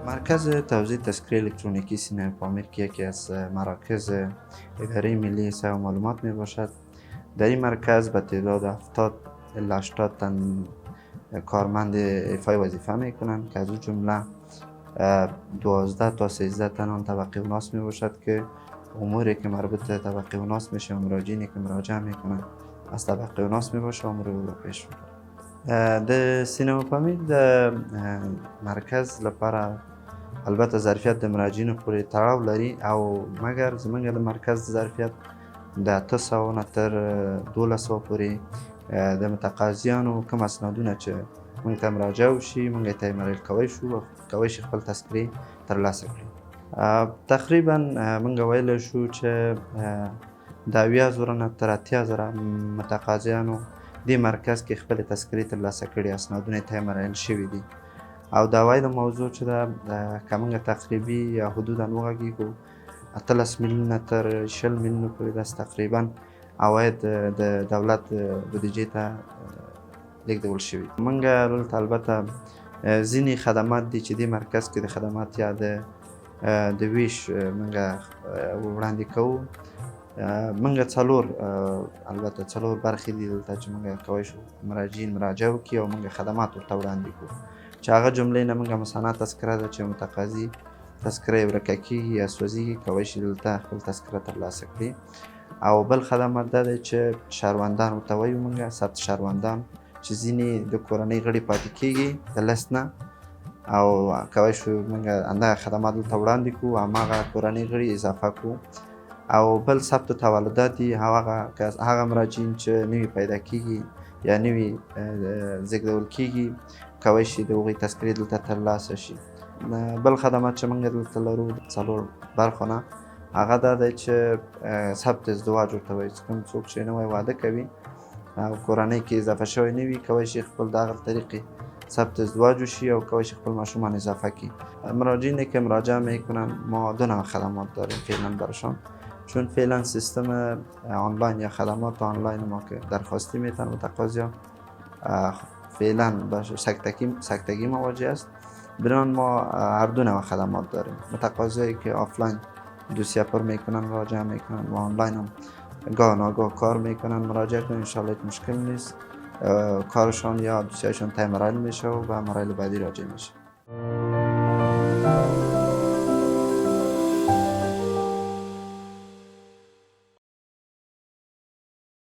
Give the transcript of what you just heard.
مرکز توزیع تذکره الکترونیکی سینه پامیر که یکی از مراکز اداره ملی صحه و معلومات می باشد. در این مرکز به تعداد 70 الی 80 تن کارمند ایفای وظیفه می کنند که از او جمله 12 تا 13 تن آن طبقه اوناس می باشد که اموری که مربوط به طبقه اوناس میشه و مراجعینی که مراجعه می کنند از طبقه اوناس می باشه و امور او را پیش می برد. د سینما پامیر د مرکز لپاره البته ظرفیت د مراجعینو پورې تړاو لري او مګر زموږ د مرکز ظرفیت د 800 نه تر 1200 پورې د متقاضیانو کوم اسنادونه چې موږ ته مراجعه وشي موږ ته یې مریل کولی شو او کولی شي خپل تذکرې ترلاسه کړي. تقریبا موږ ویلی شو چې د 80,000 نه تر 80,000 متقاضیانو دې مرکز کې خپلې تذکرې ترلاسه کړي، اسنادونه یې ته یې مریل شوي دي. او د عوایدو موضوع چې ده که موږ تقریبي یا حدودا وغږیږو 18 میلیونه تر 20 میلیونو پورې داسې تقریبا عواید د دولت بودیجې ته لیږدول شوي. موږ دلته البته ځینې خدمات دي چې دې مرکز کې د خدمات یا د ویش موږ وړاندې کوو. موږ البته څلور برخې دي دلته چې موږ کولی شو مراجعین مراجعه وکړي او موږ خدمات ورته وړاندې کړو چې هغه جملې نه موږ مثلا تذکره ده چې متقاضي تذکره یې ورکه کېږي یا سوځېږي کولی شي دلته خپل تذکره ترلاسه کړي. او بل خدمات دا دی چې شهروندان ورته وایو موږ ثبت شهروندان چې ځینې د کورنۍ غړي پاتې کېږي د لست نه او کولی شو موږ همدغه خدمات دلته وړاندې کړو هماغه کورنۍ غړي اضافه کړو. او بل ثبت تولدات دي هغه مراجعین چې نوي پیدا کېږي یا نوي زیږدول کېږي کولی شي د هغوی تذکرې دلته ترلاسه شي. بل خدمات چې موږ دلته لرو څلور برخو نه هغه دا دی چې ثبت ازدواج ورته وایي چې کوم څوک چې نوی واده کوي او کورنۍ کې اضافه شوی نه وي کولی شي خپل د هغه طریقې ثبت ازدواج وشي او کولی شي خپل ماشومان اضافه کړي. مراجعینی که مراجعه میکنن ما دو نوع خدمات داریم فعلا برشان، چون فعلا سیستم آنلاین یا خدمات آنلاین ما که درخواستی میتن متقاضیان فعلا با سکتگی مواجه است. بران ما هر دو نوع خدمات داریم. متقاضیایی که آفلاین دوسیه پر میکنن مراجعه میکنن و آنلاین هم گاه ناگاه کار میکنن مراجعه کنن انشالله مشکل نیست. کارشان یا دوسیهشان تای مراحل میشه و به مراحل بعدی راجع میشه.